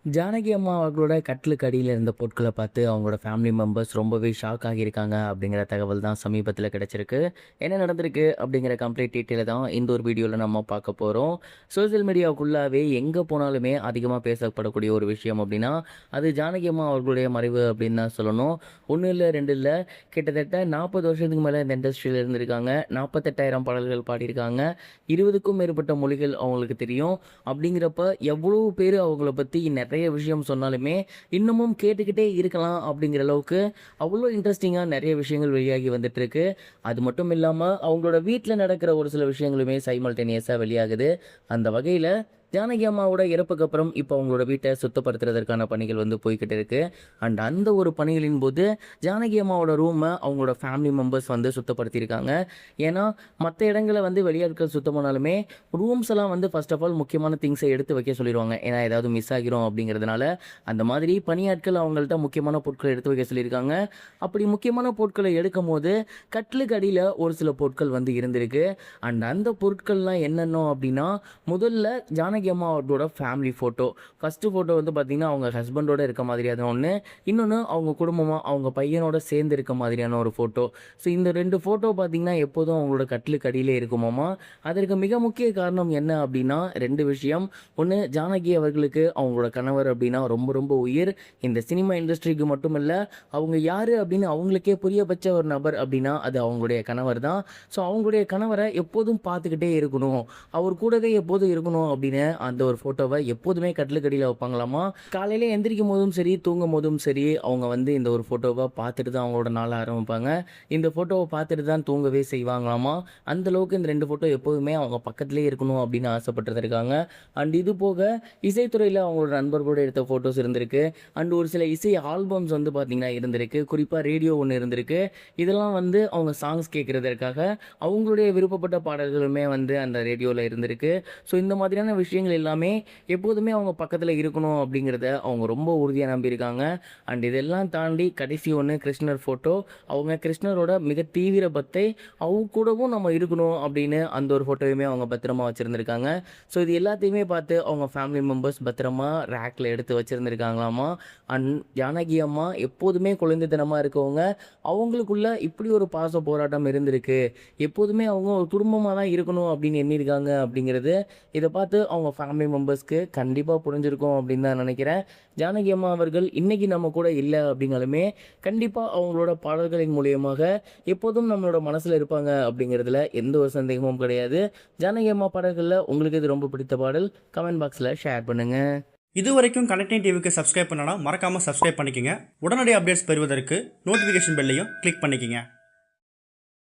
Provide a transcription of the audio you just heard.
ஜானகி அம்மா அவர்களோட கட்டிலுக்கு அடியில இருந்த பொருட்கள பார்த்து அவங்களோட ஃபேமிலி மெம்பர்ஸ் ரொம்பவே ஷாக் ஆகியிருக்காங்க அப்படிங்கிற தகவல் தான் சமீபத்தில கிடைச்சிருக்கு. என்ன நடந்திருக்கு அப்படிங்கிற கம்ப்ளீட் டீட்டெயில தான் இந்த ஒரு வீடியோல நம்ம பார்க்க போறோம். சோசியல் மீடியாவுக்குள்ளாவே எங்க போனாலுமே அதிகமா பேசப்படக்கூடிய ஒரு விஷயம் அப்படின்னா, அது ஜானகி அம்மா அவர்களுடைய மறைவு அப்படின்னு தான் சொல்லணும். 1 இல்ல 2 இல்ல கிட்டத்தட்ட 40 வருஷத்துக்கு மேல இந்த இண்டஸ்ட்ரியில இருந்திருக்காங்க. 48,000 பாடல்கள் பாடியிருக்காங்க. 20க்கும் மேற்பட்ட மொழிகள் அவங்களுக்கு தெரியும். அப்படிங்கிறப்ப எவ்வளோ பேரு அவங்கள பத்தி நெறைய விஷயம் சொன்னாலுமே, இன்னமும் கேட்டுக்கிட்டே இருக்கலாம் அப்படிங்கிற அளவுக்கு அவ்வளோ இன்ட்ரஸ்டிங்கா நெறைய விஷயங்கள் வெளியாகி வந்துட்டுருக்கு. அது மட்டும் இல்லாம அவங்களோட வீட்ல நடக்கிற ஒரு சில விஷயங்களுமே சைமல்டேனியஸா வெளியாகுது. அந்த வகையில ஜானகி அம்மாவோட இறப்புக்கு அப்புறம் இப்போ அவங்களோட வீட்டை சுத்தப்படுத்துறதற்கான பணிகள் வந்து போய்க்கிட்டு இருக்கு. அண்ட் அந்த ஒரு பணிகளின் போது ஜானகி அம்மாவோட ரூமை அவங்களோட ஃபேமிலி மெம்பர்ஸ் வந்து சுத்தப்படுத்தியிருக்காங்க. ஏன்னா மற்ற இடங்களை வந்து வெளியாட்கள் சுத்தம் பண்ணாலுமே ரூம்ஸ் எல்லாம் வந்து ஃபர்ஸ்ட் ஆஃப் ஆல் முக்கியமான திங்ஸை எடுத்து வைக்க சொல்லிடுவாங்க. ஏன்னா ஏதாவது மிஸ் ஆகிரும் அப்படிங்கிறதுனால அந்த மாதிரி பணியாட்கள் அவங்கள்ட்ட முக்கியமான பொருட்களை எடுத்து வைக்க சொல்லியிருக்காங்க. அப்படி முக்கியமான பொருட்களை எடுக்கும் போது கட்டிலுக்கு அடியில் ஒரு சில பொருட்கள் வந்து இருந்திருக்கு. அண்ட் அந்த பொருட்கள்லாம் என்னென்ன அப்படின்னா, முதல்ல ஜானகி அம்மா அவர்களோட ஃபேமிலி ஃபோட்டோ. ஃபஸ்ட்டு ஃபோட்டோ வந்து பார்த்திங்கன்னா அவங்க ஹஸ்பண்டோட இருக்க மாதிரியான ஒன்று, இன்னொன்று அவங்க குடும்பமாக அவங்க பையனோட சேர்ந்து இருக்க மாதிரியான ஒரு ஃபோட்டோ. ஸோ இந்த 2 ஃபோட்டோ பார்த்திங்கன்னா எப்போதும் அவங்களோட கட்டிலுக்கு அடியிலே இருக்குமாமா. அதற்கு மிக முக்கிய காரணம் என்ன அப்படின்னா 2 விஷயம். ஒன்று, ஜானகி அவர்களுக்கு அவங்களோட கணவர் அப்படின்னா ரொம்ப ரொம்ப உயிர். இந்த சினிமா இண்டஸ்ட்ரிக்கு மட்டும் இல்லை, அவங்க யார் அப்படின்னு அவங்களுக்கே புரிய வச்ச ஒரு நபர் அப்படின்னா அது அவங்களுடைய கணவர் தான். ஸோ அவங்களுடைய கணவரை எப்போதும் பார்த்துக்கிட்டே இருக்கணும், அவர் கூடவே எப்போதும் இருக்கணும் அப்படின்னு அந்த ஒரு ஃபோட்டோவை எப்போதுமே கட்டிலுக்கு அடியில் வைப்பாங்களாமா. காலையில் எந்திரிக்கும் போதும் சரி, தூங்கும் போதும் சரி, அவங்க வந்து இந்த ஒரு ஃபோட்டோவை பார்த்துட்டு தான் அவங்களோட நாளை ஆரம்பிப்பாங்க. இந்த ஃபோட்டோவை பார்த்துட்டு தான் தூங்கவே செய்வாங்களாமா. அந்த அளவுக்கு இந்த 2 ஃபோட்டோ எப்போதுமே அவங்க பக்கத்துலேயே இருக்கணும் அப்படின்னு ஆசைப்பட்டுருக்காங்க. அண்ட் இது போக இசைத்துறையில் அவங்களோட நண்பர்களோட எடுத்த ஃபோட்டோஸ் இருந்திருக்கு. அண்ட் ஒரு சில இசை ஆல்பம்ஸ் வந்து பார்த்திங்கன்னா இருந்திருக்கு. குறிப்பாக ரேடியோ ஒன்று இருந்திருக்கு. இதெல்லாம் வந்து அவங்க சாங்ஸ் கேட்குறதற்காக அவங்களுடைய விருப்பப்பட்ட பாடல்களுமே வந்து அந்த ரேடியோவில் இருந்திருக்கு. ஸோ இந்த மாதிரியான விஷயங்கள் எல்லாமே எப்போதுமே அவங்க பக்கத்தில் இருக்கணும் அப்படிங்கிறத அவங்க ரொம்ப உறுதியாக நம்பியிருக்காங்க. அண்ட் இதெல்லாம் தாண்டி கடைசி ஒன்று கிருஷ்ணர் ஃபோட்டோ. அவங்க கிருஷ்ணரோட மிக தீவிர பக்தை, அவங்க கூடவும் நம்ம இருக்கணும் அப்படின்னு அந்த ஒரு ஃபோட்டோவையுமே அவங்க பத்திரமா வச்சுருந்துருக்காங்க. ஸோ இது எல்லாத்தையுமே பார்த்து அவங்க ஃபேமிலி மெம்பர்ஸ் பத்திரமா ரேக்கில் எடுத்து வச்சுருந்துருக்காங்களாமா. அண்ட் ஜானகி அம்மா எப்போதுமே குழந்தைத்தனமாக இருக்கவங்க, அவங்களுக்குள்ள இப்படி ஒரு பாச போராட்டம் இருந்திருக்கு, எப்போதுமே அவங்க ஒரு குடும்பமாக தான் இருக்கணும் அப்படின்னு எண்ணியிருக்காங்க அப்படிங்கிறது இதை பார்த்து அவங்க ஃபேமிலி மெம்பர்ஸ்க்கு கண்டிப்பாக புரிஞ்சிருக்கும் அப்படின்னு தான் நினைக்கிறேன். ஜானகி அம்மா அவர்கள் இன்றைக்கி நம்ம கூட இல்லை அப்படின்னாலுமே கண்டிப்பாக அவங்களோட பாடல்களின் மூலியமாக எப்போதும் நம்மளோட மனசில் இருப்பாங்க அப்படிங்கிறதுல எந்த ஒரு சந்தேகமும் கிடையாது. ஜானகி அம்மா பாடல்களில் உங்களுக்கு இது ரொம்ப பிடித்த பாடல் கமெண்ட் பாக்ஸில் ஷேர் பண்ணுங்கள். இது வரைக்கும் கனெக்டிங் டிவிக்கு சப்ஸ்கிரைப் பண்ணனா மறக்காமல் சப்ஸ்கிரைப் பண்ணிக்கங்க. உடனடி அப்டேட்ஸ் பெறுவதற்கு நோட்டிஃபிகேஷன் பெல்லையும் கிளிக் பண்ணிக்கங்க.